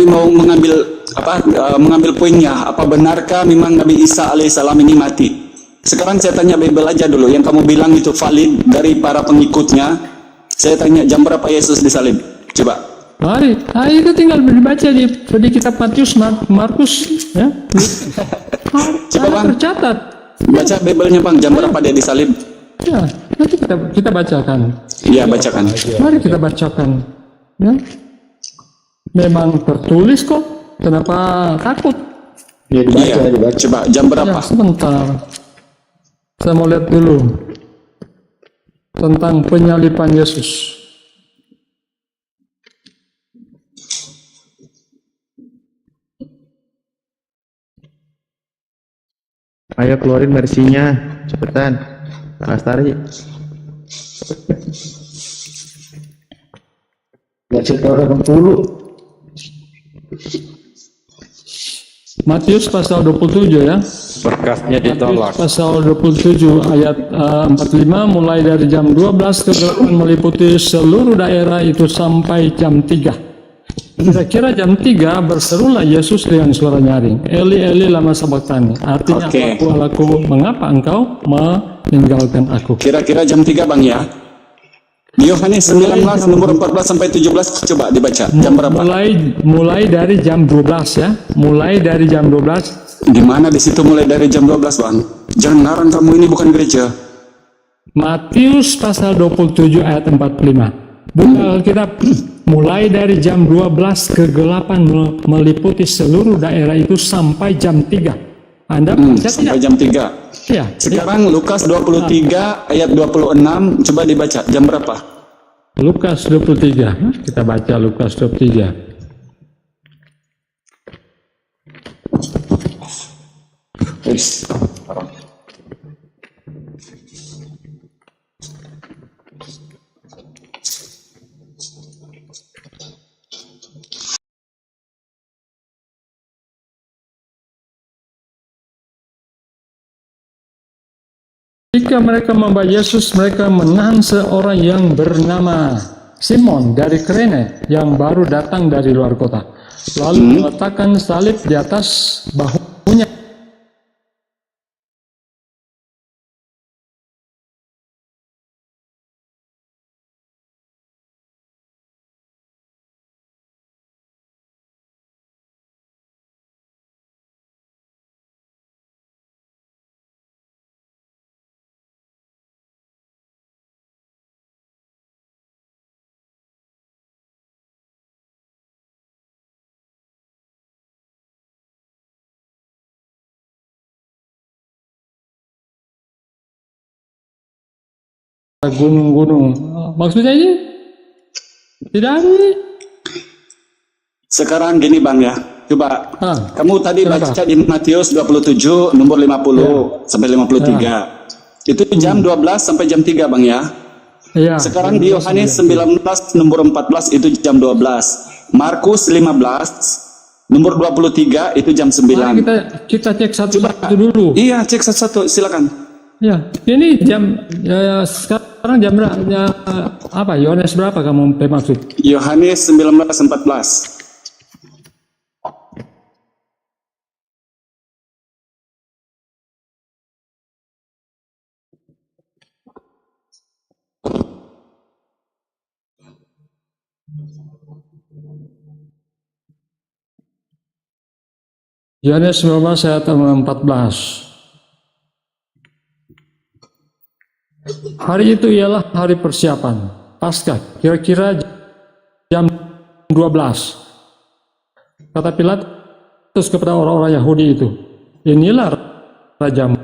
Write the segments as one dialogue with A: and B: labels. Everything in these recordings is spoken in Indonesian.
A: mau mengambil mengambil poinnya. Apa benarkah memang Nabi Isa alaihissalam ini mati? Sekarang saya tanya Bible aja dulu. Yang kamu bilang itu valid dari para pengikutnya. Saya tanya jam berapa Yesus disalib? Coba.
B: Mari, itu tinggal dibaca di kitab Matius, Markus, ya.
A: Coba Bang,
B: tercatat.
A: baca Bible-nya Bang, jam berapa dia disalib?
B: Ya, nanti kita bacakan.
A: Iya, bacakan.
B: Mari kita bacakan. Ya. Memang tertulis kok. Kenapa takut?
A: Iya, dibaca. Coba jam berapa?
B: Ya, sebentar. Saya mau lihat dulu tentang penyaliban Yesus.
C: Ayo keluarin versinya, cepetan. Pak Lastari.
D: Baca orang 60.
B: Matius pasal 27 ya.
E: Berkasnya ditolak.
B: Matius pasal 27 ayat 45 mulai dari jam 12 kegelapan meliputi seluruh daerah itu sampai jam 3. Kira-kira jam 3 berserulah Yesus dengan suara nyaring, Eli Eli lama sabachthani. Artinya,
A: Oke.
B: aku, mengapa engkau meninggalkan aku?
A: Kira-kira jam 3 Bang ya. Di Yohanes 19 nomor 14 sampai 17 coba dibaca. Jam berapa?
B: Mulai dari jam 12 ya. Mulai dari jam 12.
A: Di mana di situ mulai dari jam 12 Bang? Jangan ngarang, kamu ini bukan gereja.
B: Matius pasal 27 ayat 45. Buka Alkitab. Mulai dari jam 12 kegelapan meliputi seluruh daerah itu sampai jam 3. Anda baca
A: Sampai
B: tidak?
A: jam 3.
B: Ya.
A: Sekarang Lukas 23 ayat 26 coba dibaca. Jam berapa?
B: Lukas 23. Kita baca Lukas 23.
A: Wis.
B: Ketika mereka membawa Yesus, mereka menahan seorang yang bernama Simon dari Kirene yang baru datang dari luar kota. Lalu meletakkan salib di atas bahunya. Gunung-gunung. Maksudnya ini tidak ada ini.
A: Sekarang gini Bang ya. Coba kamu tadi
B: Kenapa?
A: baca di Matius 27 nomor 50 sampai 53. Itu jam 12 sampai jam 3 Bang ya.
B: Ya.
A: Sekarang di Yohanes 19 nomor 14 itu jam 12. Markus 15 nomor 23 itu jam 9.
B: Mari kita cek satu-satu dulu.
A: Iya, cek satu-satu, silakan.
B: Ya, ini jam sekarang jam berapa? Apa? Yohanes berapa kamu maksud?
A: Yohanes 19:14.
B: Yohanes 19 ayat 14. Hari itu ialah hari persiapan Paskah, kira-kira jam 12. Kata Pilatus kepada orang-orang Yahudi itu, inilah rajamu.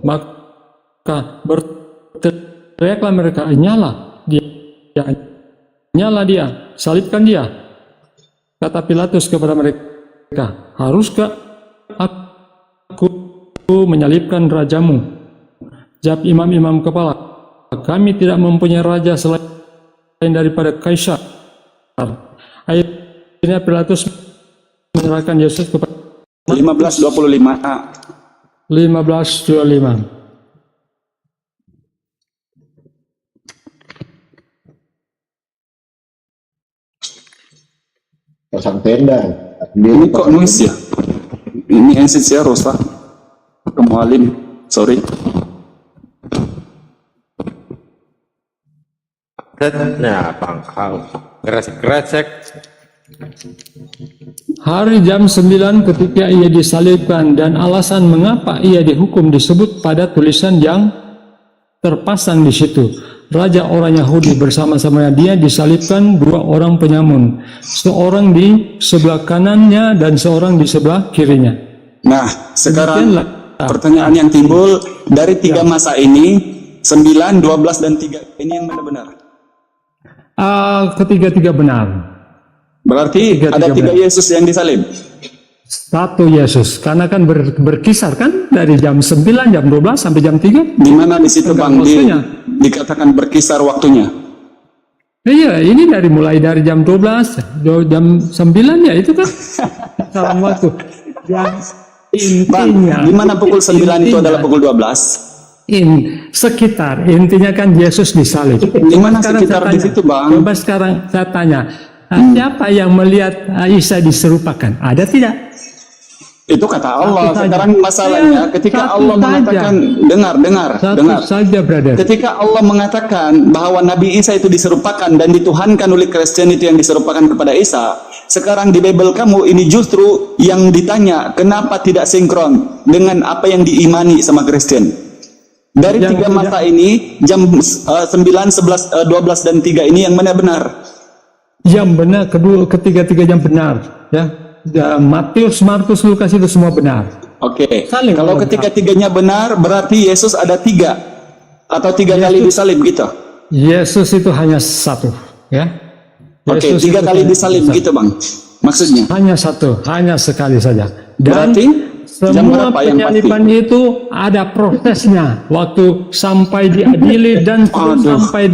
B: Maka berteriaklah mereka, nyala dia, salibkan dia. Kata Pilatus kepada mereka, haruskah aku menyalibkan rajamu? Jawab imam-imam kepala, kami tidak mempunyai raja selain daripada Kaisar. Akhirnya Pilatus menyerahkan Yesus kepada
A: 15:25.
B: 15:25.
D: pasang tenda.
A: Ini kok noise ya? Ini handset saya rusak. Kemualim, sorry.
E: Nah, pangkal. Kresek-kresek.
B: Hari jam 9 ketika ia disalibkan dan alasan mengapa ia dihukum disebut pada tulisan yang terpasang di situ. Raja orang Yahudi bersama-sama dia disalibkan 2 orang penyamun, seorang di sebelah kanannya dan seorang di sebelah kirinya.
A: Nah, sekarang pertanyaan yang timbul dari 3 masa ini, 9, 12, dan 3 ini yang mana benar?
B: Ketiga-tiga benar.
A: Berarti ada 3 Yesus yang disalib.
B: Satu Yesus, karena kan berkisar kan dari jam 9, jam 12 sampai jam 3.
A: Di mana di situ Bang
B: Waktunya.
A: dikatakan berkisar waktunya?
B: Iya, ini mulai dari jam 12, jam 9 ya itu kan salam waktu. Yang
A: Bang,
B: intinya,
A: di mana pukul 9 itu adalah pukul 12?
B: sekitar intinya kan Yesus disalib.
A: Di mana
B: Sekarang
A: sekitar
B: saya
A: di
B: tanya,
A: situ, Bang?
B: Coba sekarang saya tanya, siapa yang melihat Isa diserupakan? Ada tidak?
A: Itu kata Allah.
B: Satu
A: Sekarang
B: saja.
A: masalahnya ketika
B: Satu
A: Allah
B: saja.
A: mengatakan, dengar.
B: Satu saja, brother.
A: Ketika Allah mengatakan bahwa Nabi Isa itu diserupakan dan dituhankan oleh Kristen itu yang diserupakan kepada Isa, sekarang di Bible kamu ini justru yang ditanya, kenapa tidak sinkron dengan apa yang diimani sama Kristen? Dari
B: Yang
A: 3 masa ini, jam 9, 11, 12, dan 3 ini yang mana benar?
B: Yang benar, ketiga-tiga yang benar, ya. Matius, Markus, Lukas itu semua benar.
A: Oke.
B: Saling
A: Kalau
B: melengkapi.
A: ketiga-tiganya benar, berarti Yesus ada 3 atau 3 kali disalib gitu.
B: Yesus itu hanya satu, ya.
A: Oke,
B: Yesus
A: 3
B: itu
A: kali
B: hanya
A: disalib
B: satu.
A: gitu Bang. Maksudnya.
B: Hanya satu, hanya sekali saja. Dan
A: Berarti jam
B: semua
A: berapa yang pasti?
B: penyaliban itu ada prosesnya, waktu sampai diadili dan sampai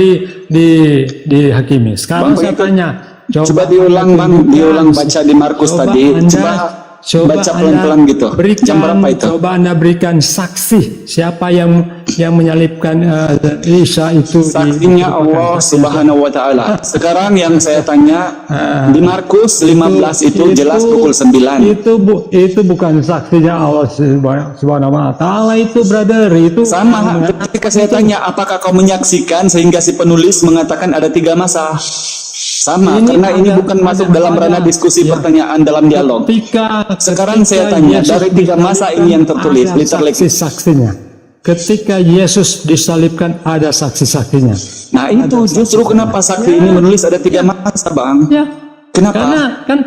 B: dihakimi. Sekarang
A: Bang,
B: saya
A: itu-
B: tanya,
A: Coba diulang Bang, diulang baca di Markus
B: Coba
A: tadi.
B: Anda-
A: Coba baca pelan-pelan
B: Anda
A: gitu.
B: Berikan,
A: Jam berapa itu?
B: Coba Anda berikan saksi siapa yang menyalibkan Isa itu.
A: Saksinya Allah Subhanahu wa taala. Sekarang yang saya tanya di Markus 15 itu jelas pukul 9.
B: Itu bukan saksinya Allah Subhanahu wa taala itu, brother. Itu
A: Sama, ketika saya tanya apakah kau menyaksikan sehingga si penulis mengatakan ada 3 masa. Sama, karena ini bukan masuk dalam ranah diskusi pertanyaan dalam dialog. Sekarang saya tanya, dari 3 masa ini yang tertulis,
B: ada
A: literally.
B: saksi-saksinya. Ketika Yesus disalibkan ada saksi-saksinya.
A: Nah itu justru kenapa saksi ini menulis ada 3 masa Bang.
B: Ya.
A: Kenapa?
B: Karena kan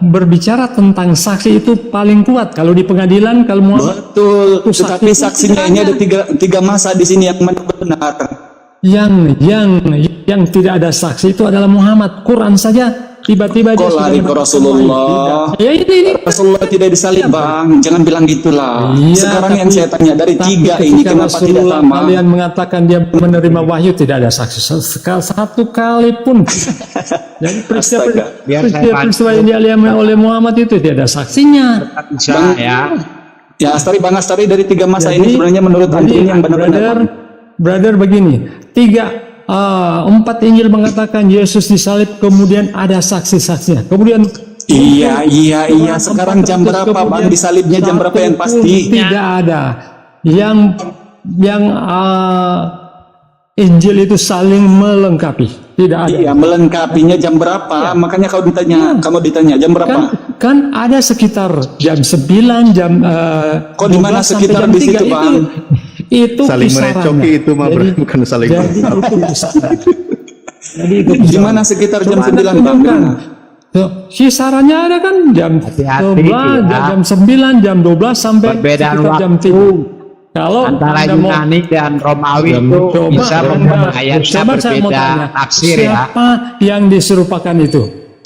B: berbicara tentang saksi itu paling kuat kalau di pengadilan, kalau mau
A: Betul,
B: itu
A: tetapi
B: saksi
A: saksinya ini ada 3 masa di sini yang mana benar.
B: yang tidak ada saksi itu adalah Muhammad. Quran saja tiba-tiba dia
A: Kok
B: sudah
A: lari ke
B: mengatakan
A: Rasulullah?
B: tidak. Ya ini.
A: Rasulullah tidak disalib Bang, jangan bilang gitulah.
B: Iya,
A: Sekarang yang
B: tapi-
A: saya tanya dari
B: tapi
A: 3 ini
B: ketika
A: kenapa tidak
B: Rasulullah
A: sama?
B: Kalian mengatakan dia menerima wahyu, tidak ada saksi satu kali pun. Jadi
A: Astaga.
B: peristiwa yang dialami oleh Muhammad itu tidak ada saksinya.
A: Bang, ya Astari Bang Astari dari 3 masa ini sebenarnya menurut antum yang benar-benar Bang?
B: brother begini, 4 Injil mengatakan Yesus disalib, kemudian ada saksi-saksinya. Kemudian
A: Iya. Sekarang jam berapa Bang disalibnya, jam berapa yang pasti?
B: Tidak ada. Yang Injil itu saling melengkapi. Tidak ada.
A: Iya, melengkapinya jam berapa? Makanya kamu ditanya jam berapa?
B: Kan ada sekitar jam 9, jam
A: Kok di mana
B: 12 sampai
A: sekitar
B: jam
A: di situ,
B: 3.
A: Bang?
B: Itu
C: Saling
B: kisarannya.
C: merecoki itu mah, bro. Bukan saling
B: Jadi itu kisaran. Jadi itu
A: Di mana sekitar jam 9 Bang? Di mana?
B: Tuh, kisarannya ada kan jam 11, jam 9, jam 12 sampai
F: Perbedaan
B: sekitar jam
F: waktu
B: 3. Kalau
F: antara
B: Anda mau
F: Yunani dan Romawi itu bisa membuat ayatnya
B: saya mau
F: berbeda
B: tanya,
F: tafsir ya.
B: siapa yang diserupakan itu?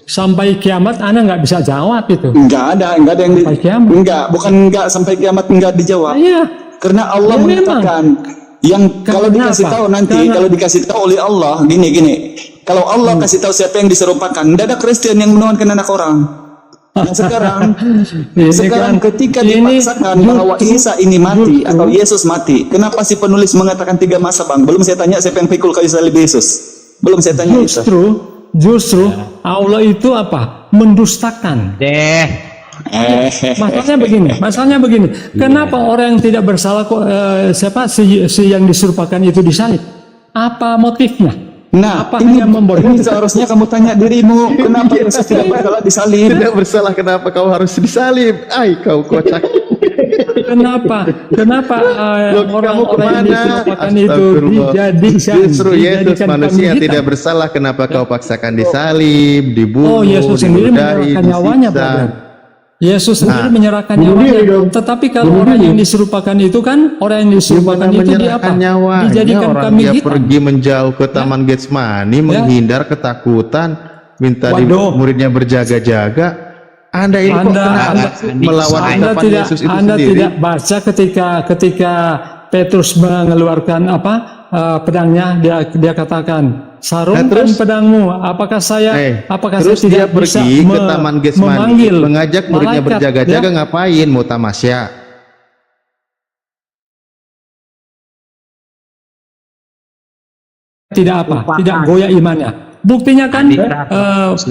B: Sampai kiamat Anda nggak bisa jawab itu.
A: Enggak ada yang
B: Sampai kiamat.
A: bukan enggak sampai kiamat enggak dijawab.
B: Iya.
A: Karena Allah
B: Ya,
A: mengatakan yang kalau
B: Karena
A: dikasih
B: apa?
A: tahu nanti,
B: Karena-
A: kalau dikasih tahu oleh Allah gini. Kalau Allah kasih tahu siapa yang diserupakan, tidak ada Kristen yang menuhankan anak orang. Nah sekarang
B: Ini
A: ketika
B: ini
A: dipaksakan bahwa Isa ini mati atau Yesus mati, kenapa si penulis mengatakan 3 masa Bang? Belum saya tanya siapa yang pikul kayu salib Yesus. Belum saya tanya itu.
B: Justru Allah itu apa? Mendustakan. Masalahnya begini. Kenapa orang yang tidak bersalah kok si yang diserupakan itu disalib? Apa motifnya?
A: Nah,
B: Apa
A: ini
B: yang membuat
A: ini seharusnya kamu tanya dirimu, kenapa Yesus tidak bersalah disalib?
C: Tidak bersalah, kenapa kau harus disalib? Ai, kau kocak.
B: Kenapa orang-orang yang diserupakan itu
C: Justru Yesus manusia
B: kambing
C: tidak
B: hitam?
C: bersalah, kenapa kau paksakan disalib,
B: Oh,
C: dibunuh,
B: Yesus sendiri
C: diludahi,
B: menyerahkan nyawanya,
C: disiksa?
B: brother. Yesus sendiri menyerahkan nyawanya. Tetapi kalau orang yang diserupakan itu kan, orang yang diserupakan
C: Gimana
B: itu dia apa?
C: menyerahkan nyawanya?
B: Dijadikan
C: Orang
B: kambing
C: dia
B: hitam.
C: pergi menjauh ke Taman Getsemani, menghindar ketakutan, minta
B: Waduh.
C: muridnya berjaga-jaga. Anda ini kok melawan ucapan Yesus itu
B: Anda
C: sendiri?
B: tidak baca ketika Petrus mengeluarkan pedangnya, dia katakan, sarungkan pedangmu. Apakah saya
C: terus dia
B: tidak bisa
C: pergi ke Taman Getsemani,
B: memanggil
C: mengajak muridnya
B: malaikat,
C: berjaga-jaga,
B: ya?
C: ngapain? Mau tamasya?
B: Tidak tidak goyah imannya. Buktinya kan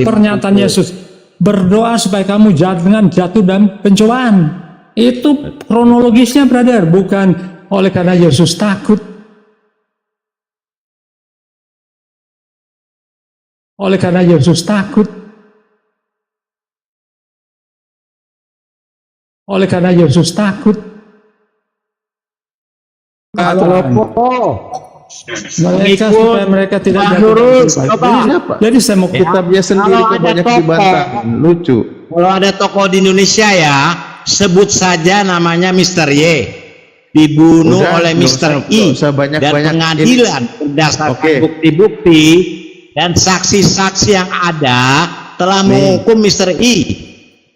B: pernyataan Yesus, berdoa supaya kamu jangan jatuh dalam pencobaan. Itu kronologisnya, brother, bukan oleh karena Yesus takut. Oleh karena Yesus takut. Oleh karena Yesus takut. Mereka supaya mereka tidak jatuh. Jadi saya mau
C: Kitabnya sendiri kok banyak dibantah. Lucu.
F: Kalau ada tokoh di Indonesia ya, sebut saja namanya Mr. Y, dibunuh oleh Mr. I, dan pengadilan berdasarkan bukti-bukti dan saksi-saksi yang ada telah menghukum Mr. I.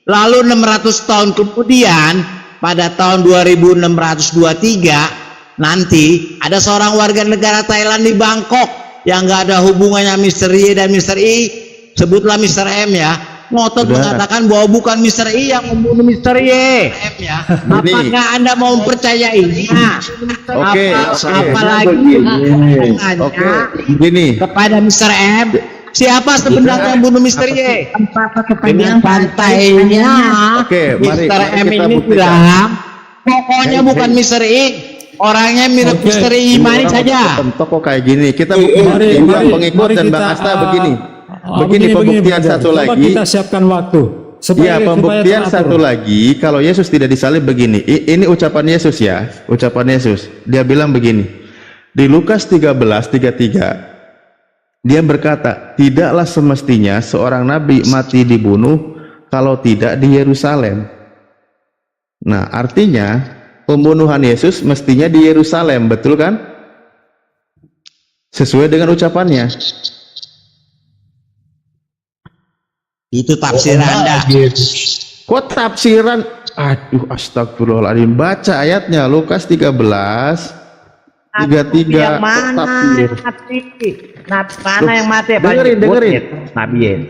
F: Lalu 600 tahun kemudian, pada tahun 2623 nanti ada seorang warga negara Thailand di Bangkok yang nggak ada hubungannya Mr. Y dan Mr. I, sebutlah Mr. M ya, ngotot mengatakan bahwa bukan Mr. I yang membunuh Mr. Y. Apakah Anda mau mempercayainya? Apalagi
C: Gini
F: kepada Mr. M, siapa sebenarnya yang bunuh Mr. Y? Dengan pantainya Mr. M ini bilang pokoknya bukan Mr. I, orangnya mirip Mr. Imani saja.
C: Toko kayak gini, kita buktiin pengikut dan Bang Asta begini. Begini pembuktian satu lagi.
B: Kita siapkan waktu.
C: Iya, pembuktian satu lagi. Kalau Yesus tidak disalib begini. Ini ucapan Yesus ya, ucapan Yesus. Dia bilang begini. Di Lukas 13:33, dia berkata, tidaklah semestinya seorang nabi mati dibunuh kalau tidak di Yerusalem. Nah, artinya pembunuhan Yesus mestinya di Yerusalem, betul kan? Sesuai dengan ucapannya.
F: Itu tafsir Anda.
C: Kok tafsiran? Aduh, astagfirullahaladzim. Baca ayatnya, Lukas 13:33.
F: Yang mana yang mati?
C: Dengerin.
F: Nabi.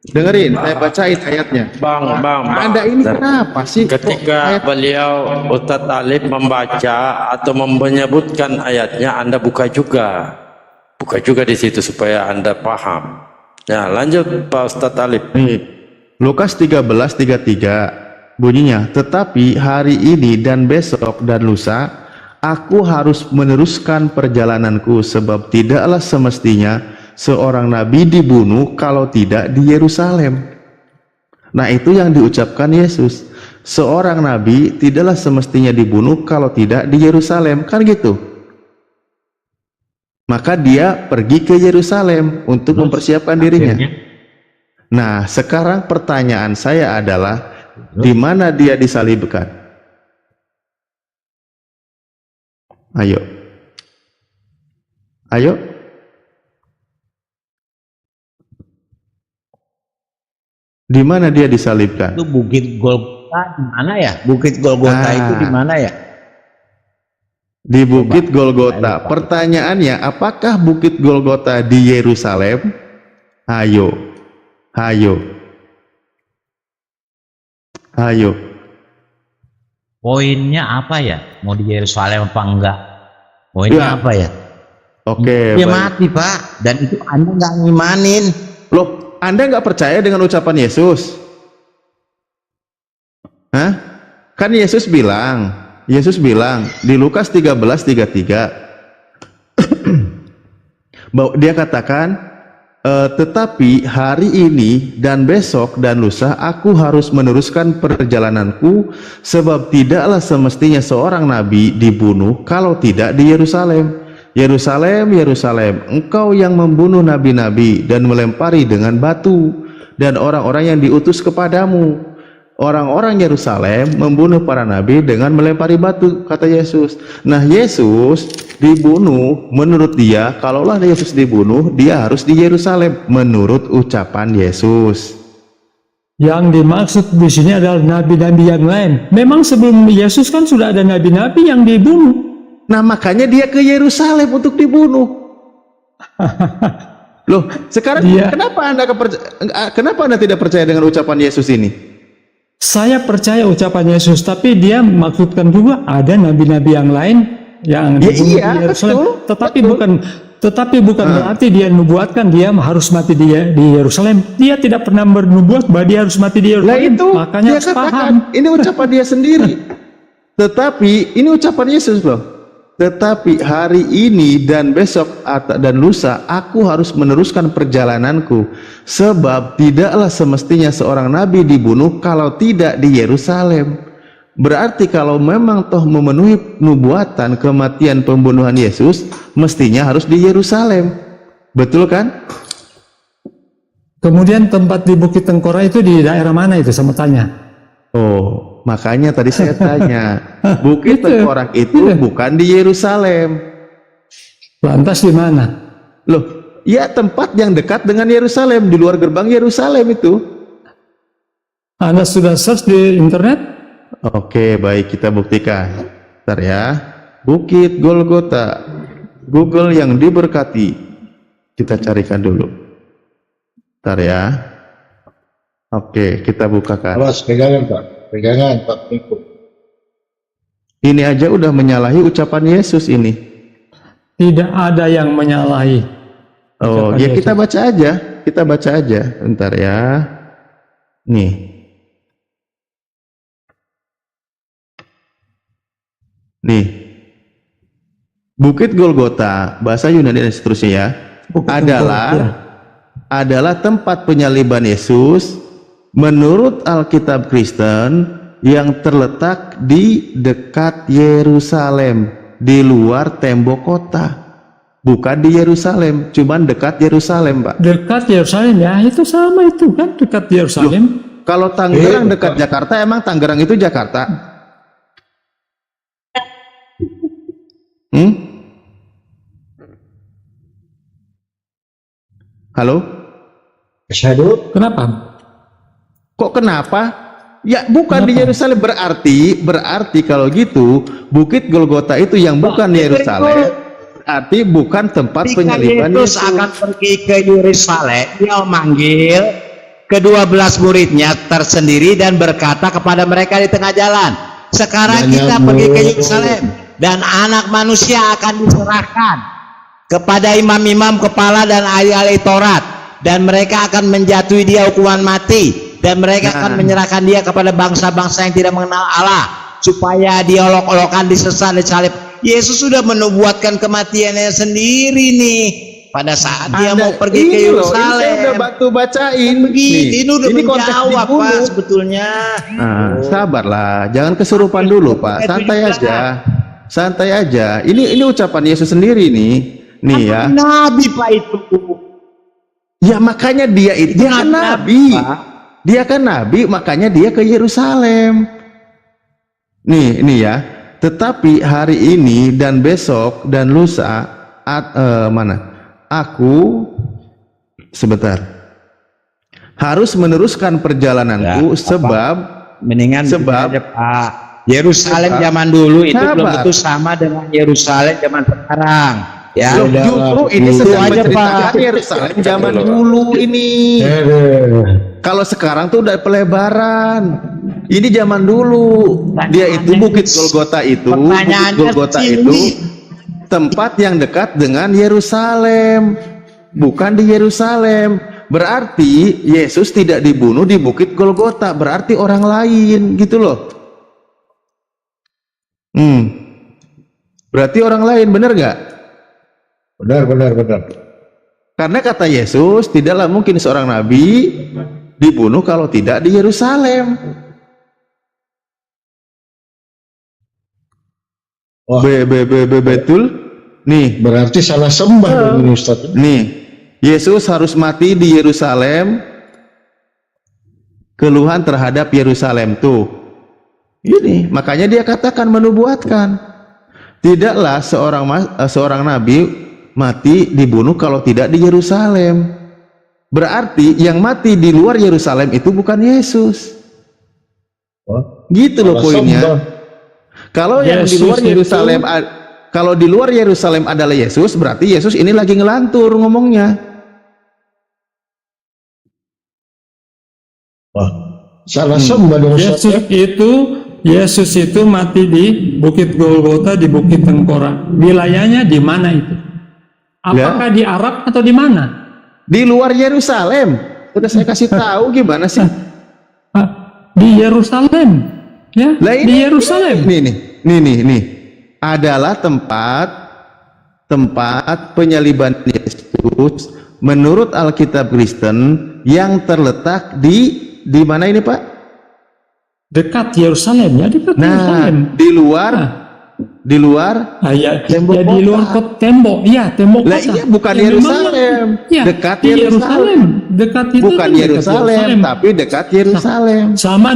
C: Dengerin, saya bacain ayatnya.
E: Bang.
C: Anda ini kenapa sih?
E: Ketika beliau Ustadz Alif membaca atau menyebutkan ayatnya, Anda buka juga di situ supaya Anda paham. Ya, lanjut Pak Ustadz Alif.
C: Lukas 13:33 bunyinya, tetapi hari ini dan besok dan lusa aku harus meneruskan perjalananku, sebab tidaklah semestinya seorang nabi dibunuh kalau tidak di Yerusalem. Nah, itu yang diucapkan Yesus. Seorang nabi tidaklah semestinya dibunuh kalau tidak di Yerusalem, kan gitu. Maka dia pergi ke Yerusalem untuk mempersiapkan dirinya. Nah, sekarang pertanyaan saya adalah, di mana dia disalibkan? Ayo. Di mana dia disalibkan?
F: Itu Bukit Golgota di mana ya? Bukit Golgota itu di mana ya?
C: Di Bukit Golgota. Pertanyaannya, apakah Bukit Golgota di Yerusalem? Ayo.
F: Poinnya apa ya? Mau di Yerusalem apa enggak? Poinnya apa ya?
C: Oke,
F: Dia
C: baik.
F: mati, Pak. Dan itu Anda nggak ngimanin.
C: Loh, Anda nggak percaya dengan ucapan Yesus? Hah? Kan Yesus bilang di Lukas 13:33 bahwa dia katakan, tetapi hari ini dan besok dan lusa aku harus meneruskan perjalananku, sebab tidaklah semestinya seorang nabi dibunuh kalau tidak di Yerusalem. Yerusalem, Yerusalem, engkau yang membunuh nabi-nabi dan melempari dengan batu dan orang-orang yang diutus kepadamu. Orang-orang Yerusalem membunuh para nabi dengan melempari batu, kata Yesus. Nah, Yesus dibunuh, menurut dia, kalaulah Yesus dibunuh, dia harus di Yerusalem, menurut ucapan Yesus.
B: Yang dimaksud di sini adalah nabi-nabi yang lain. Memang sebelum Yesus kan sudah ada nabi-nabi yang dibunuh.
C: Nah, makanya dia ke Yerusalem untuk dibunuh. Loh, sekarang kenapa Anda tidak percaya dengan ucapan Yesus ini?
B: Saya percaya ucapan Yesus, tapi dia maksudkan juga ada nabi-nabi yang lain yang dibunuh di Yerusalem. Tetapi bukan berarti dia nubuatkan dia harus mati di Yerusalem. Dia tidak pernah bernubuat bahwa dia harus mati di Yerusalem.
C: Nah itu,
B: makanya
C: dia
B: harus
C: katakan,
B: paham.
C: ini ucapan dia sendiri. Tetapi ini ucapan Yesus loh. Tetapi hari ini dan besok dan lusa aku harus meneruskan perjalananku, sebab tidaklah semestinya seorang nabi dibunuh kalau tidak di Yerusalem. Berarti kalau memang toh memenuhi nubuatan kematian pembunuhan Yesus, mestinya harus di Yerusalem. Betul kan?
B: Kemudian tempat di Bukit Tengkorak itu di daerah mana itu, sama tanya?
C: Oh, makanya tadi saya tanya, Bukit Tengkorak itu bukan di Yerusalem.
B: Lantas di mana?
C: Loh, ya tempat yang dekat dengan Yerusalem, di luar gerbang Yerusalem itu.
B: Anda sudah search di internet?
C: Oke, baik, kita buktikan. Bentar ya. Bukit Golgota, Google yang diberkati. Kita carikan dulu. Bentar ya. Oke, kita bukakan.
D: Awas, pegangan Pak. Pegangan Pak. Ikut.
C: Ini aja udah menyalahi ucapan Yesus ini.
B: Tidak ada yang menyalahi.
C: Oh, ya kita baca aja. Kita baca aja. Bentar ya. Nih. Nih. Bukit Golgota, bahasa Yunani dan seterusnya ya, adalah tempat penyaliban Yesus menurut Alkitab Kristen yang terletak di dekat Yerusalem, di luar tembok kota. Bukan di Yerusalem, cuman dekat Yerusalem, Pak.
B: Dekat Yerusalem ya, itu sama itu kan, dekat Yerusalem.
C: Loh, kalau Tangerang dekat Jakarta, emang Tangerang itu Jakarta? Halo?
D: Asyhadu.
B: Kenapa?
C: Kok kenapa? Ya bukan di Yerusalem, berarti kalau gitu Bukit Golgota itu yang bukan Yerusalem, arti bukan tempat penyaliban
F: Yesus. Akan pergi ke Yerusalem, dia memanggil ke-12 muridnya tersendiri dan berkata kepada mereka di tengah jalan, sekarang kita pergi ke Yerusalem dan anak manusia akan diserahkan kepada imam-imam kepala dan ahli-ahli Taurat, dan mereka akan menjatuhi dia hukuman mati, dan mereka akan menyerahkan dia kepada bangsa-bangsa yang tidak mengenal Allah supaya diolok-olokan, disesat, disalib. Yesus sudah menubuatkan kematiannya sendiri nih pada saat dia mau pergi ke Yerusalem.
C: Ini udah batu bacain.
F: Ini udah menjawab Pak sebetulnya.
C: Nah, sabarlah, jangan kesurupan dulu Pak. Santai aja. Ini ucapan Yesus sendiri nih. Nih ya.
F: Nabi Pak itu.
C: Ya makanya dia kan nabi. Dia kan nabi, makanya dia ke Yerusalem. Nih ya. Tetapi hari ini dan besok dan lusa aku sebentar harus meneruskan perjalananku sebab
F: Pak, Yerusalem zaman dulu itu belum tentu sama dengan Yerusalem zaman sekarang. Ya,
C: justru ini sedang menceritakan Yerusalem zaman dulu ini. Kalau sekarang tuh udah pelebaran. Ini zaman dulu. Dia itu Bukit Golgota itu. tempat yang dekat dengan Yerusalem, bukan di Yerusalem. Berarti Yesus tidak dibunuh di Bukit Golgota, berarti orang lain gitu loh. Berarti orang lain, benar nggak?
D: Benar.
C: Karena kata Yesus, tidaklah mungkin seorang nabi dibunuh kalau tidak di Yerusalem.
D: Wah,
C: Betul? Nih,
D: berarti salah sembah dong ini Ustaz.
C: nih, Yesus harus mati di Yerusalem. Keluhan terhadap Yerusalem tuh. Ini, makanya dia katakan menubuatkan. Tidaklah seorang nabi mati dibunuh kalau tidak di Yerusalem. Berarti yang mati di luar Yerusalem itu bukan Yesus.
D: Wah,
C: Gitu loh
D: salah
C: poinnya.
D: sembah.
C: Kalau yang di
B: Yesus
C: luar
B: itu-
C: Yerusalem kalau di luar Yerusalem adalah Yesus, berarti Yesus ini lagi ngelantur ngomongnya.
D: Wah, salah sembah dong Ustaz.
B: Yesus itu mati di Bukit Golgota, di Bukit Tengkorak. Wilayahnya di mana itu? Apakah di Arab atau di mana?
C: Di luar Yerusalem. Udah saya kasih tahu gimana sih?
B: Di Yerusalem. Ya,
C: Lah
B: di Yerusalem.
C: Nih. Adalah tempat penyaliban Yesus menurut Alkitab Kristen yang terletak di mana ini, Pak?
B: Dekat Yerusalem, ya dekat Yerusalem.
C: Nah, di luar
B: Ya,
C: tembok
B: ya di luar
C: kota.
B: tembok, iya tembok
C: Lah
B: kota.
C: iya, bukan
B: Ya,
C: Yerusalem.
B: Ya,
C: Dekat
B: di
C: Yerusalem.
B: Dekat itu
C: Bukan
B: kan dekat
C: Yerusalem, tapi dekat Yerusalem.
B: Sama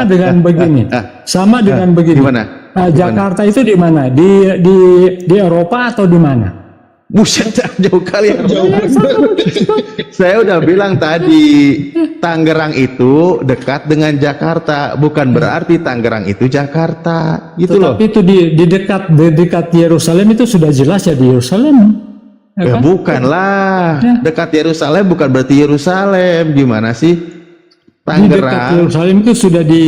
B: dengan begini. Sama dengan begini.
C: Gimana?
B: Jakarta itu di mana? Di Eropa atau di mana?
C: Buset, jauh kali ya. Saya udah bilang tadi, Tangerang itu dekat dengan Jakarta, bukan berarti Tangerang itu Jakarta, gitu loh.
B: Tapi itu di dekat Yerusalem itu sudah jelas ya di Yerusalem.
C: Ya
B: kan?
C: bukanlah, dekat Yerusalem bukan berarti Yerusalem, gimana sih?
B: Di dekat
C: Tangerang.
B: Yerusalem itu sudah di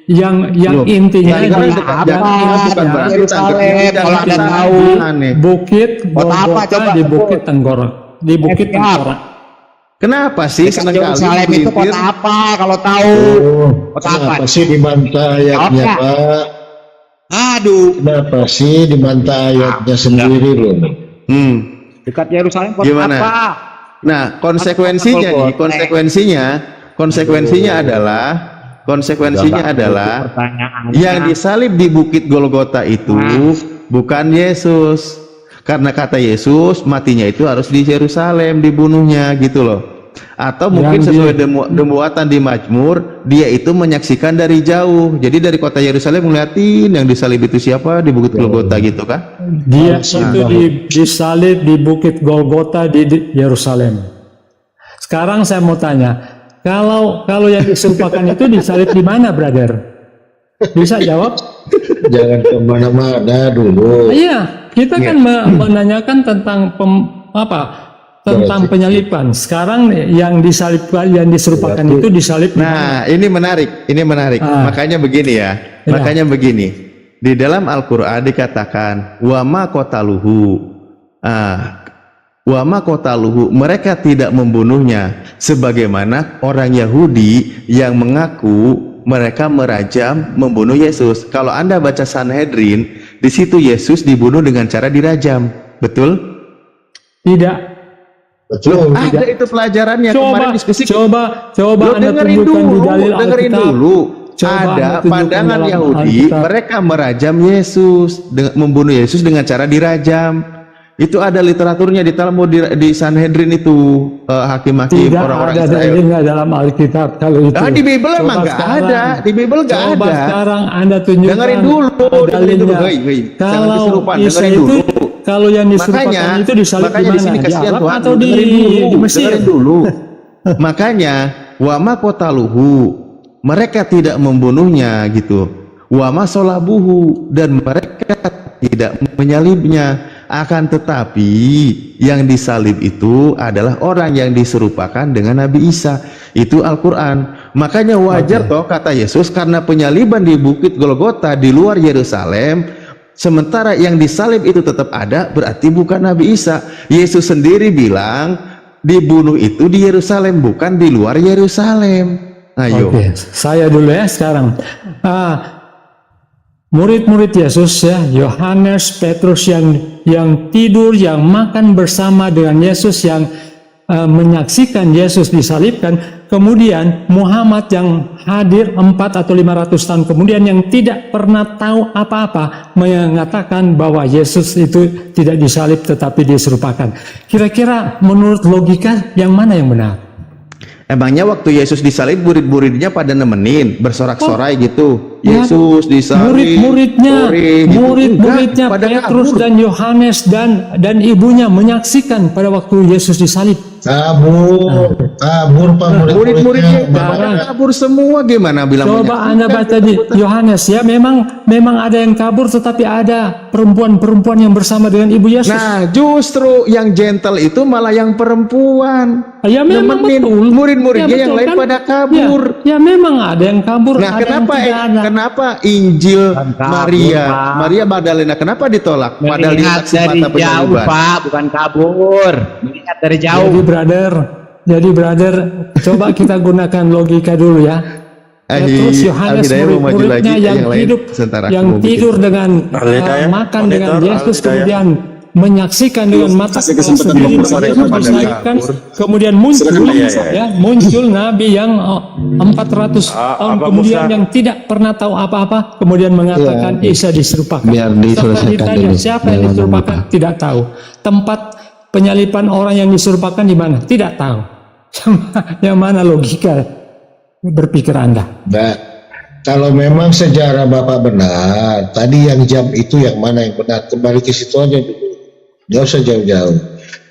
B: yang
C: Loh,
B: intinya
C: Tangerang
B: di
C: dekat
F: apa?
C: Jakarta, bukan
F: Ya,
C: berarti
F: Yerusalem,
C: Tangerang.
F: kalau Anda tahu.
C: Aneh.
B: Bukit
F: Kota apa,
B: Golgota
F: coba?
B: di Bukit Tengkorak. Di Bukit
F: Siap.
B: Tengkorak.
C: Kenapa sih
F: Dekat
C: seringkali
F: Yerusalem itu
C: melintir?
F: kota apa kalau tahu?
D: Oh,
F: Kota apa?
D: kenapa sih dibantah ayatnya,
F: Jawab,
D: Pak?
F: Aduh,
D: Kenapa sih dibantah ayatnya sendiri loh?
F: dekat Yerusalem kota
C: Gimana?
F: apa?
C: Nah, konsekuensinya nih, konsekuensinya adalah
F: Pertanyaannya.
C: yang disalib di Bukit Golgota itu bukan Yesus. Karena kata Yesus, matinya itu harus di Yerusalem, dibunuhnya gitu loh. Atau mungkin sesuai demuatan di Mazmur, dia itu menyaksikan dari jauh. Jadi dari kota Yerusalem ngeliatin yang disalib itu siapa di Bukit Golgota gitu kan?
B: Dia itu disalib di Bukit Golgota di Yerusalem. Sekarang saya mau tanya, kalau yang diserupakan itu disalib di mana, brother? Bisa jawab?
D: Jangan kemana-mana dulu.
B: Iya, kita kan menanyakan tentang tentang penyaliban. Sekarang yang disalibkan, yang diserupakan itu disalib.
C: Nah, ini menarik. Makanya begini ya. Makanya begini. Di dalam Al-Qur'an dikatakan wa ma qataluhu, mereka tidak membunuhnya sebagaimana orang Yahudi yang mengaku mereka merajam membunuh Yesus. Kalau Anda baca Sanhedrin, di situ Yesus dibunuh dengan cara dirajam. Betul?
B: Tidak.
D: Betul.
C: Ada itu pelajarannya kemarin diskusi.
B: Coba
C: Lo
B: Anda
C: dengerin
B: tunjukkan di
C: dulu,
B: dalil
C: dengerin
B: Alkitab.
C: dulu.
B: Coba
C: Ada
B: Anda tunjukkan
C: pandangan
B: dalam
C: Yahudi,
B: Alkitab.
C: mereka merajam Yesus, membunuh Yesus dengan cara dirajam. Itu ada literaturnya di Talmud, di Sanhedrin itu, hakim-hakim
B: Tidak
C: orang-orang
B: ada
C: Israel.
B: dalilnya dalam Alkitab kalau itu.
C: Di Bible
B: Coba
C: emang nggak
B: sekarang-
C: ada, di Bible nggak
B: Coba
C: ada.
B: sekarang Anda tunjukkan
C: Dengerin dulu,
B: dalilnya.
C: hei, jangan
B: Kalau
C: kesurupan,
B: Isa
C: dengerin
B: itu,
C: dulu.
B: kalau yang diserupakan itu disalib di
C: di
B: mana?
C: sini
B: Di
C: kasihan
B: Arab
C: Tuhan,
B: atau di Mesir?
C: dengerin dulu. Makanya wa ma qataluhu, mereka tidak membunuhnya gitu. Wa ma solabuhu, dan mereka tidak menyalibnya. Akan tetapi yang disalib itu adalah orang yang diserupakan dengan Nabi Isa. Itu Al-Quran. Makanya wajar toh kata Yesus, karena penyaliban di Bukit Golgota di luar Yerusalem, Sementara yang disalib itu tetap ada, berarti bukan Nabi Isa. Yesus sendiri bilang dibunuh itu di Yerusalem, bukan di luar Yerusalem. Ayo.
B: Oke, saya dulu ya sekarang. Murid-murid Yesus ya, Yohanes, Petrus yang tidur, yang makan bersama dengan Yesus, yang menyaksikan Yesus disalibkan, kemudian Muhammad yang hadir 4 atau 500 tahun kemudian yang tidak pernah tahu apa-apa mengatakan bahwa Yesus itu tidak disalib tetapi diserupakan. Kira-kira menurut logika yang mana yang benar?
C: Emangnya waktu Yesus disalib murid-muridnya pada nemenin bersorak-sorai gitu? Yesus disalib,
B: murid-muridnya
C: gitu.
B: Petrus dan Yohanes dan ibunya menyaksikan pada waktu Yesus disalib.
D: kabur Pak,
C: Murid-muridnya kabur semua, gimana bilang?
B: Coba Anda baca di Yohanes ya, memang ada yang kabur tetapi ada perempuan-perempuan yang bersama dengan ibu Yesus.
C: Nah, justru yang gentle itu malah yang perempuan.
B: Ya memang
C: Nemenin
B: betul.
C: murid-muridnya
B: Ya,
C: yang
B: betul,
C: lain
B: kan?
C: pada kabur.
B: Ya memang ada yang kabur.
C: Nah,
B: ada yang tidak ada.
C: kenapa Injil
F: kabur,
C: Maria,
F: Pak.
C: Maria Magdalena kenapa ditolak? Padahal dia
F: Melihat
C: saksi
F: dari
C: mata
F: jauh,
C: penyaliban.
F: Pak, bukan kabur. Melihat dari jauh.
B: Jadi brother, coba kita gunakan logika dulu ya. Petrus, Yohanes,
C: Al-Hidayah mau maju
B: murid-muridnya
C: lagi,
B: yang
C: lain
B: hidup,
C: sebentar, aku
B: yang
C: mau bikin.
B: tidur dengan
E: Al-Hidayah,
B: makan
E: monitor,
B: dengan Yesus,
E: Al-Hidayah.
B: kemudian menyaksikan dengan mata
A: Kasih
B: kepala
A: kesempatan
B: sendiri
A: ngomong
B: bahwa
A: pada
B: Yesus
A: kepada
B: disalibkan,
A: kabur.
B: kemudian muncul
A: Silakan,
B: muncul Nabi yang 400 tahun
E: Abang
B: kemudian
E: Ustaz.
B: yang tidak pernah tahu apa-apa, kemudian mengatakan Isa diserupakan.
D: Biar
B: Setelah
D: diselesaikan
B: ditanya
D: dulu.
B: siapa yang
D: Jangan
B: diserupakan, tidak tahu. Tempat penyalipan orang yang diserupakan di mana, tidak tahu. Yang mana logika berpikir Anda?
D: Nah, kalau memang sejarah Bapak benar, tadi yang jam itu yang mana yang benar, kembali ke situ aja dulu. Nggak usah jauh-jauh.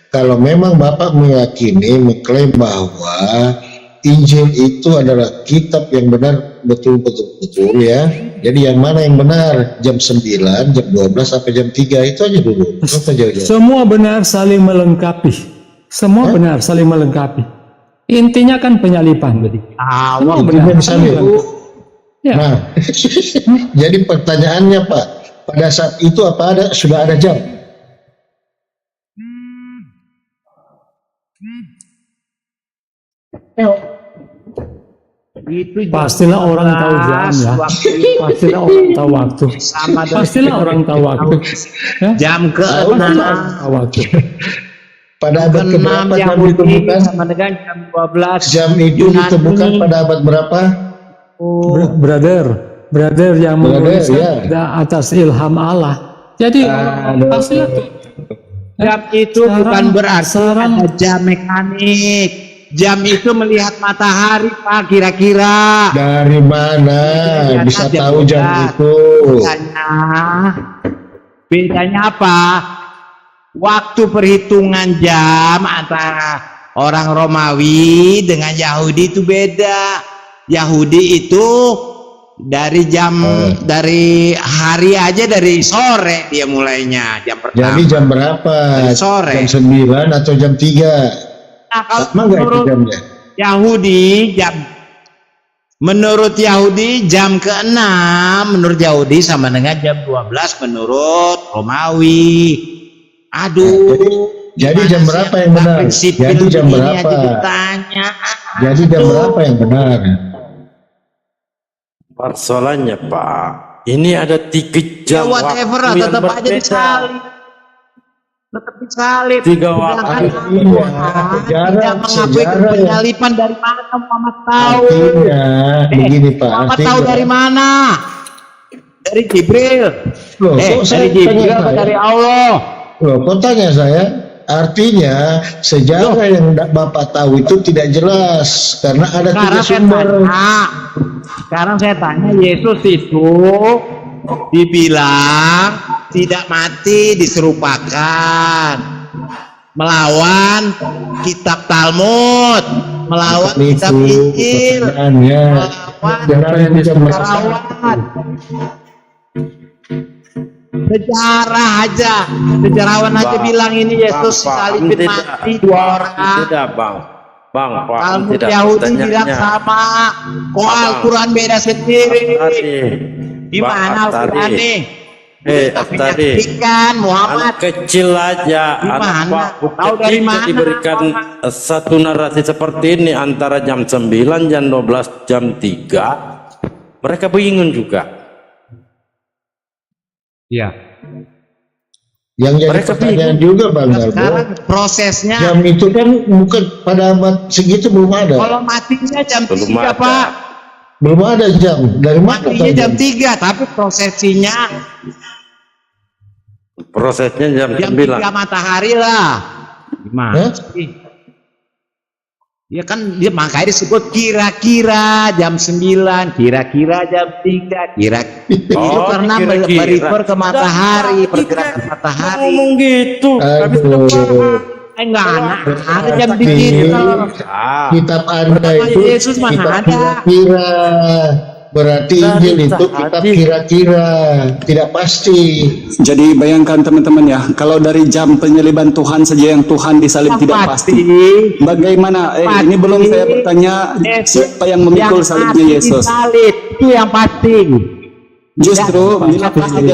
D: Kalau memang Bapak meyakini, mengklaim bahwa Injil itu adalah kitab yang benar, betul ya. Jadi yang mana yang benar? Jam 9, jam 12 sampai jam 3 itu aja dulu. Nggak usah jauh-jauh.
B: Semua benar saling melengkapi. Semua benar saling melengkapi. Intinya kan penyalipan. Semua benar.
D: Misalnya,
B: Ya.
D: nah, jadi pertanyaannya Pak, pada saat itu apa sudah ada jam?
B: Pastilah orang tahu jam ya. Pastilah orang tahu waktu. Pastilah orang tahu waktu. Ya?
F: Jam ke-6
B: Tahu waktu.
D: Pada abad keberapa jam ditemukan?
F: sama dengan jam 12.
D: Jam itu ditemukan pada abad berapa?
B: Brother yang menulis
D: ya.
B: atas ilham Allah. Jadi pastilah tuh.
F: Jam itu bukan berarti ada jam mekanik. Jam itu melihat matahari, Pak, kira-kira.
D: Dari mana bisa tahu jam itu?
F: Bedanya apa? Waktu perhitungan jam antara orang Romawi dengan Yahudi itu beda. Yahudi itu dari dari hari aja dari sore dia mulainya, jam pertama.
D: Jadi jam berapa?
F: Dari sore.
D: Jam 9 atau jam 3?
F: Nah, kalau
D: Sama nggak itu jamnya?
F: Menurut Yahudi jam ke-6 menurut Yahudi sama dengan jam 12 menurut Romawi. Aduh.
D: Jadi jam berapa yang benar? Jadi jam berapa? Jadi jam berapa yang benar?
E: Persoalannya Pak, ini ada 3 jam
F: Whatever,
E: waktu yang
F: tetap aja
E: berbeda.
F: disalib. Tetap disalib.
E: 3 waktu.
F: Tidak mengakui penyalipan dari mana Muhammad tahu?
D: Artinya begini Pak.
F: Muhammad tahu dari mana? Dari Jibril.
D: Loh, kok saya
F: Dari Jibril
D: tanya
F: apa
D: saya?
F: dari Allah?
D: Loh, kok tanya saya? Artinya sejarah yang Bapak tahu itu tidak jelas karena ada 3 sumber.
F: Sekarang saya tanya, Yesus itu dibilang tidak mati diserupakan, melawan kitab Talmud, melawan kitab Injil, melawan sejarawan. Sejarah aja, sejarawan aja bilang ini Yesus disalibin mati 2 orang.
E: Tidak Bang. Pak,
F: Talmud
E: tidak
F: Yahudi
E: pertanyaannya.
F: bilang sama. Kok Al-Quran beda sendiri? Di mana Al-Quran nih?
E: tadi
F: Menyaksikan Muhammad.
E: anak kecil aja,
F: Gimana?
E: anak
F: Tahu dari mana?
E: diberikan satu narasi seperti ini antara jam 9, jam 12, jam 3, mereka bingung juga.
F: Iya.
D: Yang jadi
E: Mereka
D: pertanyaan
E: bingung.
D: juga Bang
F: Sekarang
D: Darbo,
F: prosesnya
D: jam itu kan bukan pada abad segitu belum ada.
F: kalau matinya jam
E: Belum
F: 3
E: ada.
F: Pak.
D: Belum ada jam. Dari mana
F: Matinya
D: tahu
F: jam 3, tapi
E: Prosesnya jam
F: jam
E: 9.
F: 3 matahari lah. Gimana
D: Hah?
F: sih? Ya kan dia makanya disebut kira-kira jam 9, kira-kira jam 3, itu karena
E: kira-kira.
F: merefer ke matahari, pergerakan matahari.
E: Ngomong gitu, habis itu
D: Aduh.
F: Enggak ada jam
D: Tapi
F: digital.
D: kitab Anda itu
F: Yesus mana
D: kitab
F: ada?
D: kira-kira. Berarti Injil itu kitab kira-kira, tidak pasti.
A: Jadi bayangkan teman-teman ya, kalau dari jam penyaliban Tuhan saja yang Tuhan disalib tidak pasti. Bagaimana? Ini belum saya bertanya siapa yang memikul salibnya Yesus.
F: Salib itu yang pasti.
A: Justru bila saja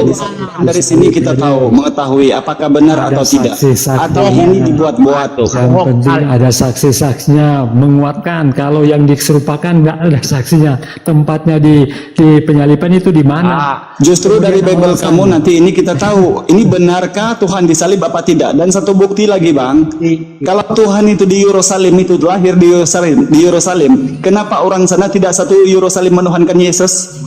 A: dari sini kita tahu mengetahui apakah benar atau tidak, atau ini dibuat-buat.
B: Yang penting ada saksi-saksinya menguatkan. Kalau yang diserupakan nggak ada saksinya. Tempatnya di penyaliban itu di mana?
A: Justru dari Bible kamu nanti ini kita tahu ini benarkah Tuhan disalib apa tidak. Dan satu bukti lagi Bang, kalau Tuhan itu di Yerusalem, itu lahir di Yerusalem, kenapa orang sana tidak satu Yerusalem menuhankan Yesus?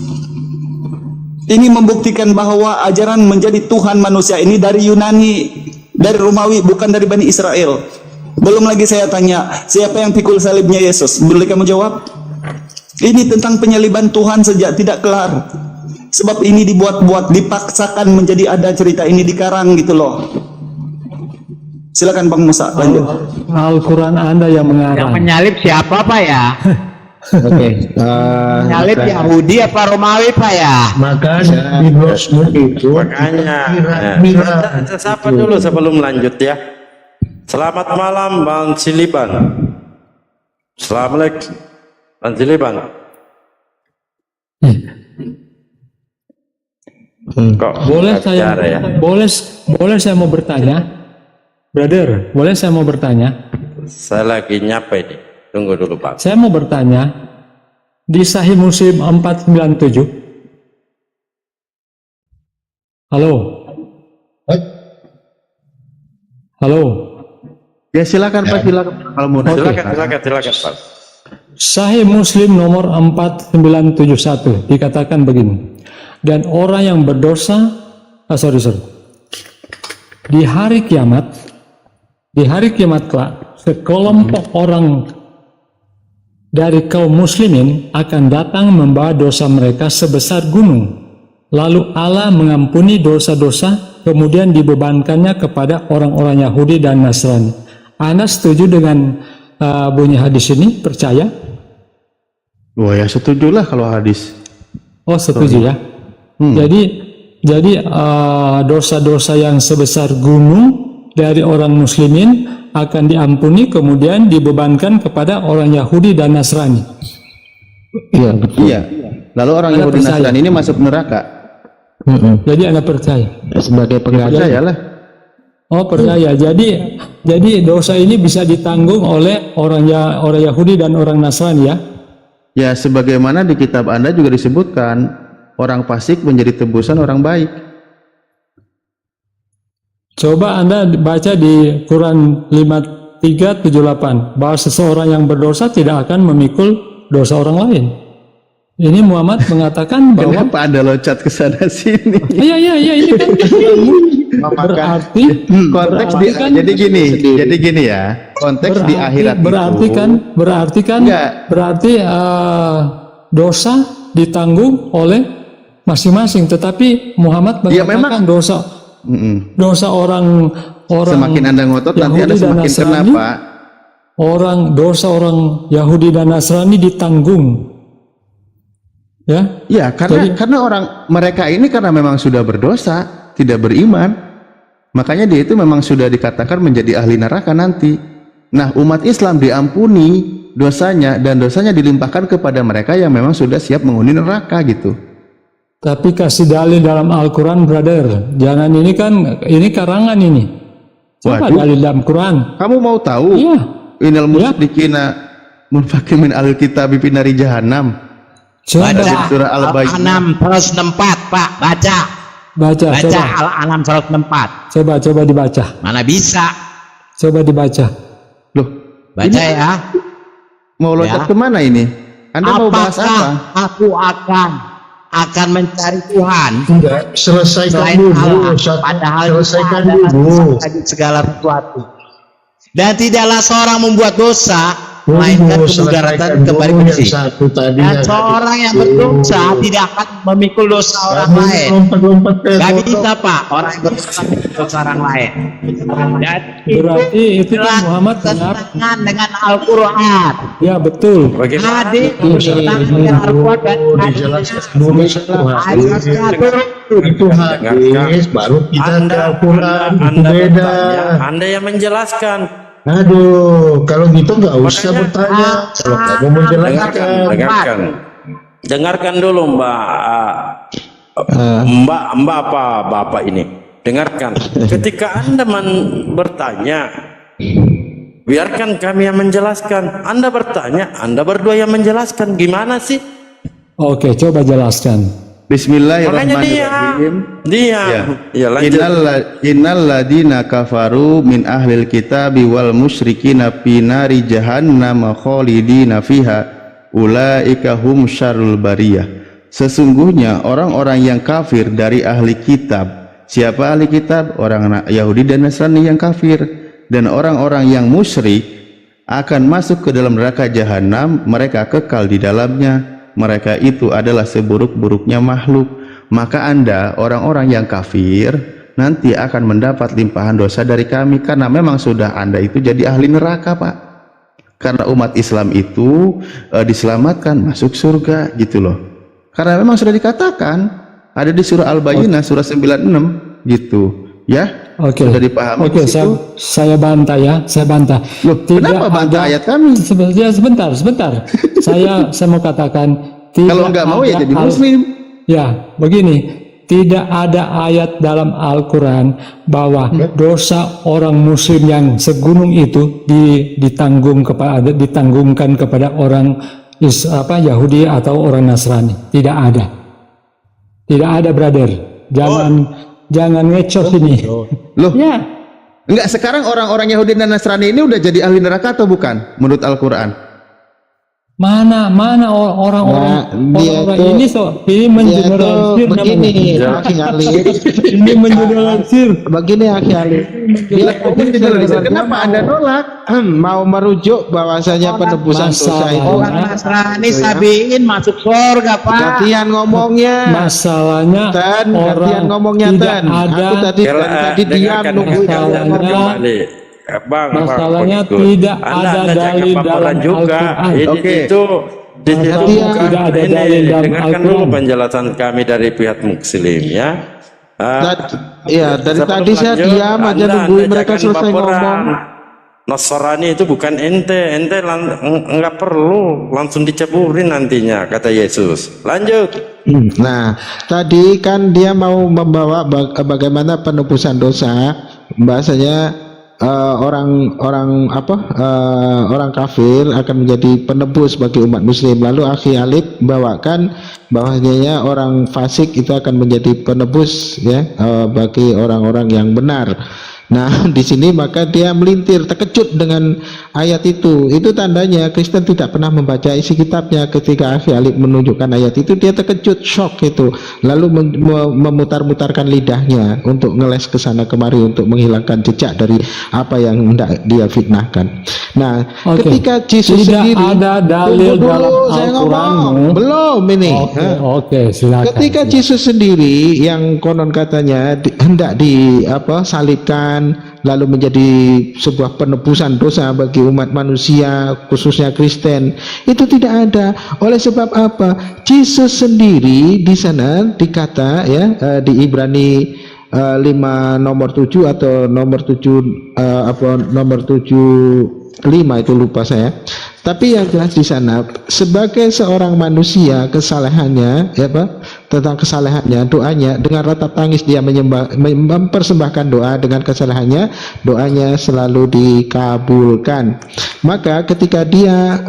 A: Ini membuktikan bahwa ajaran menjadi Tuhan manusia ini dari Yunani, dari Romawi, bukan dari Bani Israel. Belum lagi saya tanya, siapa yang pikul salibnya Yesus? Boleh kamu jawab? Ini tentang penyaliban Tuhan sejak tidak kelar. Sebab ini dibuat-buat, dipaksakan menjadi ada cerita ini dikarang gitu loh. Silakan Bang Musa, lanjut.
B: Al-Quran Anda yang
F: Yang
B: mengarang.
F: menyalib siapa Pak ya?
D: Oke.
F: Menyalib Yahudi apa Romawi Pak ya?
D: Makanya di brosur itu
E: Makanya,
D: kira-kira.
E: siapa dulu sebelum lanjut ya. Selamat malam Bang Siliban. Assalamualaikum Bang Siliban. Kok
B: Boleh
E: nggak
B: saya
E: bicara ya?
B: boleh saya mau bertanya? Brother, boleh saya mau bertanya?
E: Saya lagi nyapa ini. Tunggu dulu Pak.
B: Saya mau bertanya, di Sahih Muslim 497. Halo. Halo.
C: Ya silakan Pak, silakan kalau mau.
E: Silakan Pak.
B: Sahih Muslim nomor 4971 dikatakan begini. Dan orang yang berdosa, di hari kiamat kelak, sekelompok orang dari kaum muslimin akan datang membawa dosa mereka sebesar gunung. Lalu Allah mengampuni dosa-dosa, kemudian dibebankannya kepada orang-orang Yahudi dan Nasrani. Anda setuju dengan bunyi hadis ini? Percaya?
C: Wah ya setujulah kalau hadis.
B: Oh, setuju ya. Jadi dosa-dosa yang sebesar gunung dari orang muslimin akan diampuni, kemudian dibebankan kepada orang Yahudi dan Nasrani.
C: Iya betul. Iya. Lalu orang
B: Anda
C: Yahudi
B: percaya?
C: Nasrani ini masuk neraka.
B: Jadi Anda percaya?
C: Sebagai pengganti lah.
B: Oh, percaya. Jadi dosa ini bisa ditanggung oleh orang Yahudi dan orang Nasrani ya?
C: Ya sebagaimana di kitab Anda juga disebutkan orang fasik menjadi tebusan orang baik.
B: Coba Anda baca di Quran 5378 bahwa seseorang yang berdosa tidak akan memikul dosa orang lain. Ini Muhammad mengatakan bahwa
C: Kenapa Anda loncat ke sana sini?
B: iya ini kan berarti
C: Konteks jadi gini ya. Konteks di akhirat
B: berarti dosa ditanggung oleh masing-masing, tetapi Muhammad mengatakan dosa orang
C: semakin Anda ngotot nanti Anda semakin kena Pak.
B: Dosa orang Yahudi dan Nasrani ditanggung. Ya,
C: karena orang mereka ini karena memang sudah berdosa, tidak beriman. Makanya dia itu memang sudah dikatakan menjadi ahli neraka nanti. Nah, umat Islam diampuni dosanya dan dosanya dilimpahkan kepada mereka yang memang sudah siap menghuni neraka gitu.
B: Tapi kasih dalil dalam Al-Quran, brother. Jangan ini karangan ini. Coba
C: Waduh.
B: dalil dalam Quran.
C: Kamu mau tahu?
B: Iya.
C: Innal
B: Ya.
C: musyrikina munfakin min ahlil kitab fi nari jahannam.
B: Coba
F: Baca
C: Surah Al-Baqarah.
F: Al-An'am 164, Pak. Baca.
B: baca.
F: Al-An'am 164.
B: Coba dibaca.
F: Mana bisa?
B: Coba dibaca.
C: Loh,
F: Baca ya.
C: mau loncat
F: Ya.
C: kemana ini? Anda mau bahas apa?
F: Apakah aku akan mencari Tuhan
D: Enggak, selesaikan
F: selain
D: dulu.
F: Allah, padahal dia
D: Selesaikan
F: adalah
D: dulu.
F: Tuhan segala sesuatu. Dan tidaklah seorang membuat dosa melainkan kemudaratan kembali
D: yang
F: bersih.
D: satu tadi.
F: Dan seorang yang berdosa tidak akan memikul dosa orang lain.
D: Lompat-lompat ke
F: Gak
D: foto.
F: bisa, Pak, orang yang berdosa memikul dosa orang lain. Dan
B: Berarti itu
F: adalah
B: Muhammad benar.
F: kesenangan dengan Al-Quran.
B: Ya betul.
E: Bagaimana?
F: Adik bersenang dengan Al-Quran dan
D: Dijelaskan dulu satu hadis.
F: ayat-ayat
D: Itu hadis, baru kita ke Al-Quran. Itu
E: Anda
D: beda.
E: bertanya, Anda yang menjelaskan.
D: Aduh, kalau gitu nggak usah bertanya. Kalau kamu menjelaskan.
E: Dengarkan dulu Mbak apa Bapak ini. Dengarkan. Ketika Anda bertanya, biarkan kami yang menjelaskan. Anda bertanya, Anda berdua yang menjelaskan. Gimana sih?
B: Oke, coba jelaskan.
E: Makanya
C: Bismillahirrahmanirrahim.
E: diam. Ya, lanjut.
C: Innal ladina kafaru min ahlil kitabi wal musyrikina fi nari jahannam khalidina fiha ulaika hum syarrul bariyah. Sesungguhnya orang-orang yang kafir dari ahli kitab. Siapa ahli kitab? Orang Yahudi dan Nasrani yang kafir, dan orang-orang yang musyrik akan masuk ke dalam neraka jahanam, mereka kekal di dalamnya. Mereka itu adalah seburuk-buruknya makhluk. Maka Anda, orang-orang yang kafir, nanti akan mendapat limpahan dosa dari kami, karena memang sudah Anda itu jadi ahli neraka, Pak. Karena umat Islam itu diselamatkan masuk surga gitu loh. Karena memang sudah dikatakan ada di surah Al-Baqarah surah 96 gitu ya.
B: Oke.
C: Sudah dipahami.
B: Oke, saya bantah ya, saya bantah.
C: Loh, kenapa bantah ayat kami?
B: Sebentar. saya mau katakan
C: Kalau nggak mau ya jadi muslim.
B: Ya, begini, tidak ada ayat dalam Al-Quran bahwa dosa orang muslim yang segunung itu ditanggungkan kepada orang Yahudi atau orang Nasrani. Tidak ada, brother. Jangan ngecos ini.
C: Loh,
B: Ya,
C: enggak, sekarang orang-orang Yahudi dan Nasrani ini udah jadi ahli neraka atau bukan menurut Al-Quran?
B: mana orang-orang ini ini mengeneralisir
G: begini,
B: namanya.
G: Akhi Ali.
B: Ini mengeneralisir.
G: Begini, Akhi Ali. Dia
C: Kenapa Anda nolak?
G: mau merujuk bahwasanya penebusan dosa itu.
F: Orang Nasrani Sabiin masuk surga, Pak.
G: Gantian ngomongnya.
B: Masalahnya
G: Gantian ngomongnya
B: tidak ada.
G: Aku tadi diam nunggu
B: Masalahnya masalahnya
E: Bang,
B: tidak
E: Anda
B: ada
E: jangan
B: dalil
E: paparan
B: dalam
E: juga.
B: Al-Quran.
C: Oke.
E: Itu di situ
B: Tidak ada dalil dalam
E: dengarkan dulu
B: Al-Quran.
E: penjelasan kami dari pihak muslim ya.
G: Dari
E: Sebelum
G: tadi saya
E: lanjut,
G: diam aja
E: Anda
G: nungguin mereka
E: jangan
G: selesai
E: baperan.
G: ngomong.
E: Nasrani itu bukan ente enggak perlu langsung diceburin nantinya kata Yesus. Lanjut.
G: Nah, tadi kan dia mau membawa bagaimana penebusan dosa, bahasanya orang kafir akan menjadi penebus bagi umat muslim. Lalu Akhi Alif bawakan bahwasanya orang fasik itu akan menjadi penebus ya bagi orang-orang yang benar. Nah, di sini maka dia melintir, terkejut dengan ayat itu. Itu tandanya Kristen tidak pernah membaca isi kitabnya. Ketika Akhi Alif menunjukkan ayat itu, dia terkejut, shock itu. Lalu memutar-mutarkan lidahnya untuk ngeles ke sana kemari untuk menghilangkan jejak dari apa yang hendak dia fitnahkan. Nah, ketika Yesus
B: tidak
G: sendiri,
B: ada dalil
G: tunggu
B: dalam
G: dulu, saya ngomong. Belum ini.
B: Oke, silakan.
G: Ketika Yesus sendiri yang konon katanya hendak salibkan lalu menjadi sebuah penebusan dosa bagi umat manusia khususnya Kristen, itu tidak ada. Oleh sebab apa? Yesus sendiri di sana dikata ya di Ibrani 5 nomor 7 atau nomor 7 nomor 7 5 itu lupa saya. Tapi yang jelas di sana sebagai seorang manusia kesalahannya ya Pak tentang kesalehannya, doanya dengan ratap tangis dia mempersembahkan doa dengan kesalehannya, doanya selalu dikabulkan. Maka ketika dia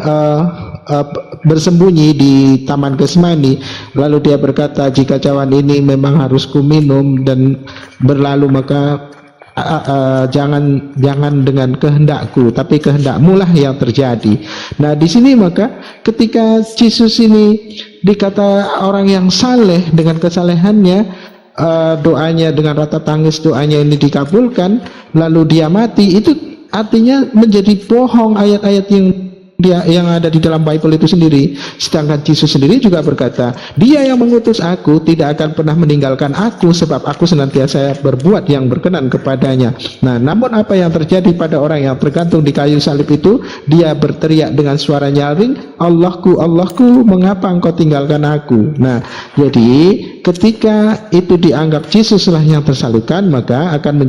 G: bersembunyi di Taman Getsemani, lalu dia berkata, jika cawan ini memang harus kuminum dan berlalu, maka jangan dengan kehendakku, tapi kehendakmu lah yang terjadi. Nah, di sini maka ketika Yesus ini dikata orang yang saleh dengan kesalehannya, doanya dengan rata tangis, doanya ini dikabulkan, lalu dia mati, itu artinya menjadi bohong ayat-ayat yang ada di dalam Bible itu sendiri. Sedangkan Yesus sendiri juga berkata, dia yang mengutus aku tidak akan pernah meninggalkan aku, sebab aku senantiasa berbuat yang berkenan kepadanya. Nah, namun apa yang terjadi pada orang yang tergantung di kayu salib itu, dia berteriak dengan suara nyaring, Allahku, Allahku, mengapa engkau tinggalkan aku? Nah, jadi ketika itu dianggap Yesuslah yang tersalibkan, maka akan